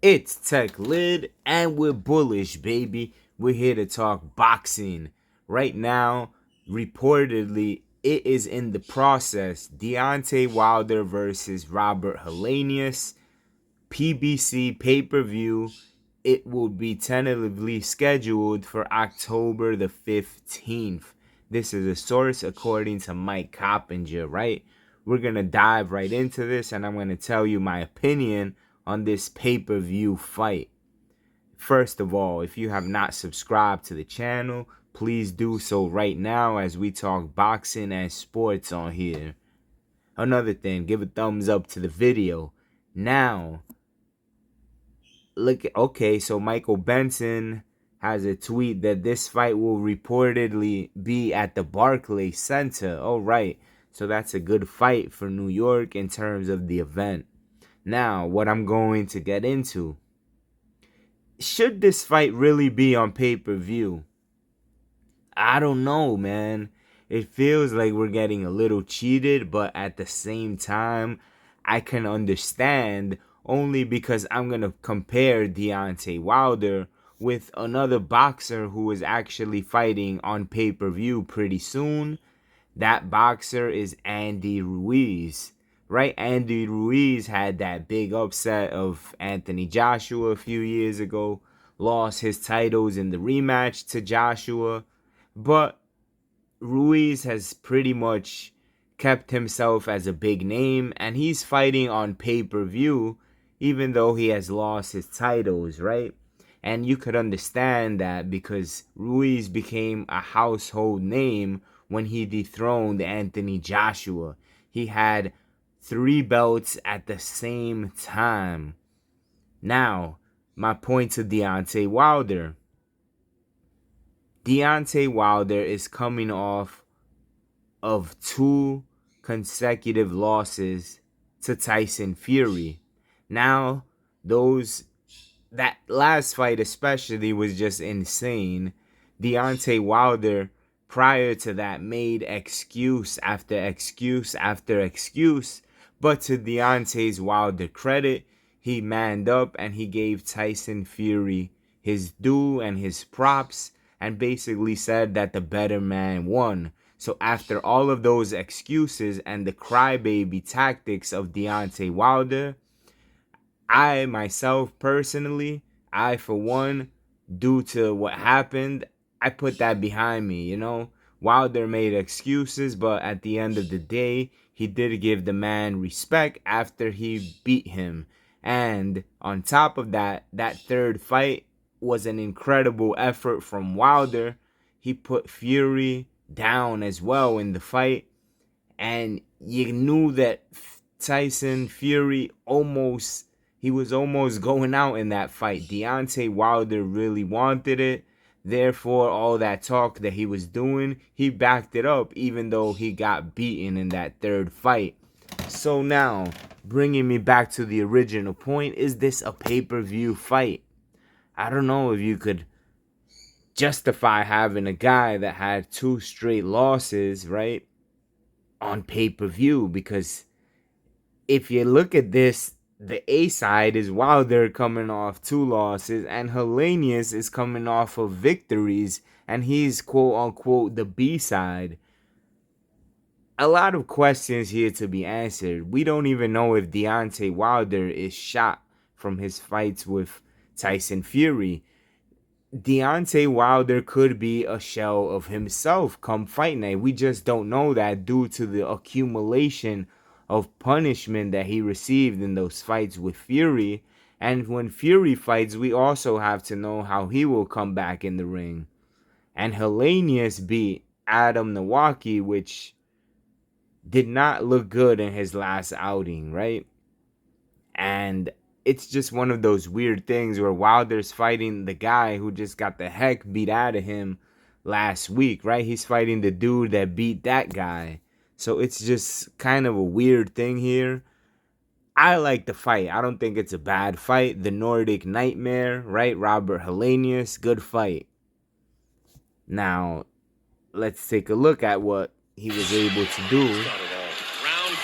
It's Tech Lid, and we're bullish, baby. We're here to talk boxing. Right now, reportedly, it is in the process. Deontay Wilder versus Robert Helenius, PBC pay-per-view. It will be tentatively scheduled for October the 15th. This is a source according to Mike Coppinger, right? We're going to dive right into this, and I'm going to tell you my opinion on this pay-per-view fight. First of all, if you have not subscribed to the channel, please do so right now as we talk boxing and sports on here. Another thing, give a thumbs up to the video. Now, okay, so Michael Benson has a tweet that this fight will reportedly be at the Barclays Center. All right, so that's a good fight for New York in terms of the event. Now, what I'm going to get into. Should this fight really be on pay-per-view? I don't know, man. It feels like we're getting a little cheated, but at the same time, I can understand only because I'm going to compare Deontay Wilder with another boxer who is actually fighting on pay-per-view pretty soon. That boxer is Andy Ruiz, right? Andy Ruiz had that big upset of Anthony Joshua a few years ago, lost his titles in the rematch to Joshua, but Ruiz has pretty much kept himself as a big name, and he's fighting on pay-per-view even though he has lost his titles, right? And you could understand that because Ruiz became a household name when he dethroned Anthony Joshua. He had 3 belts at the same time. Now, my point to Deontay Wilder. Deontay Wilder is coming off of 2 consecutive losses to Tyson Fury. Now, that last fight especially was just insane. Deontay Wilder, prior to that, made excuse after excuse after excuse. But to Deontay Wilder credit, he manned up and he gave Tyson Fury his due and his props and basically said that the better man won. So after all of those excuses and the crybaby tactics of Deontay Wilder, I myself personally, I for one, due to what happened, I put that behind me, you know. Wilder made excuses, but at the end of the day, he did give the man respect after he beat him. And on top of that, that third fight was an incredible effort from Wilder. He put Fury down as well in the fight. And you knew that Tyson Fury was almost going out in that fight. Deontay Wilder really wanted it. Therefore, all that talk that he was doing, he backed it up even though he got beaten in that third fight. So now, bringing me back to the original point, is this a pay-per-view fight? I don't know if you could justify having a guy that had 2 straight losses, right, on pay-per-view, because if you look at this, the A side is Wilder coming off 2 losses, and Helenius is coming off of victories, and he's quote-unquote the B side. A lot of questions here to be answered. We don't even know if Deontay Wilder is shot from his fights with Tyson Fury. Deontay Wilder could be a shell of himself come fight night. We just don't know that due to the accumulation of punishment that he received in those fights with Fury. And when Fury fights, we also have to know how he will come back in the ring. And Helenius beat Adam Nowacki, which did not look good in his last outing, right? And it's just one of those weird things where Wilder's fighting the guy who just got the heck beat out of him last week, right? He's fighting the dude that beat that guy. So it's just kind of a weird thing here. I like the fight. I don't think it's a bad fight. The Nordic Nightmare, right? Robert Helenius, good fight. Now, let's take a look at what he was able to do. Round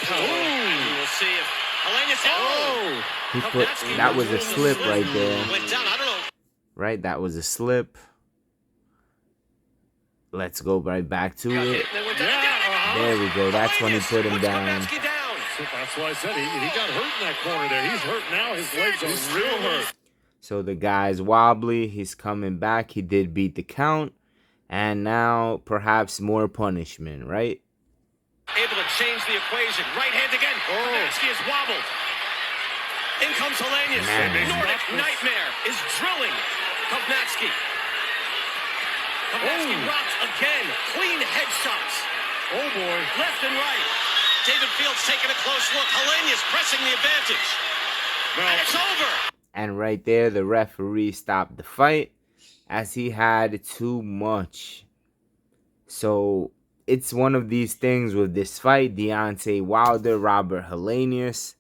count. And we'll see if Helenius... He put, that was a slip right there. Went down, I don't know. Right, that was a slip. Let's go right back to it. There we go. That's when he put him down. That's why I said he got hurt in that corner there. He's hurt now. His legs are real hurt. So the guy's wobbly. He's coming back. He did beat the count. And now perhaps more punishment, right? Able to change the equation. Right hand again. Kavnatsky is wobbled. In comes Helenius. Nordic Nightmare is drilling Kavnatsky. Kavnatsky rocks again. Clean headshots. Oh, boy. Left and right. David Fields taking a close look. Helenius pressing the advantage. And it's over. And right there, the referee stopped the fight as he had too much. So it's one of these things with this fight. Deontay Wilder, Robert Helenius.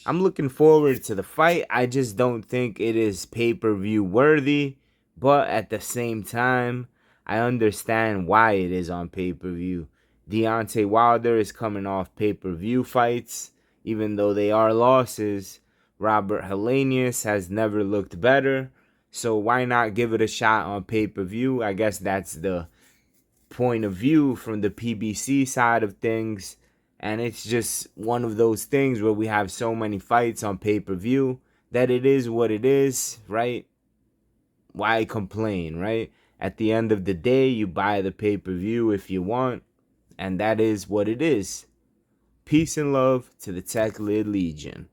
I'm looking forward to the fight. I just don't think it is pay-per-view worthy. But at the same time, I understand why it is on pay-per-view. Deontay Wilder is coming off pay-per-view fights, even though they are losses. Robert Helenius has never looked better. So why not give it a shot on pay-per-view? I guess that's the point of view from the PBC side of things. And it's just one of those things where we have so many fights on pay-per-view that it is what it is, right? Why complain, right? At the end of the day, you buy the pay-per-view if you want. And that is what it is. Peace and love to the Tech Lid Legion.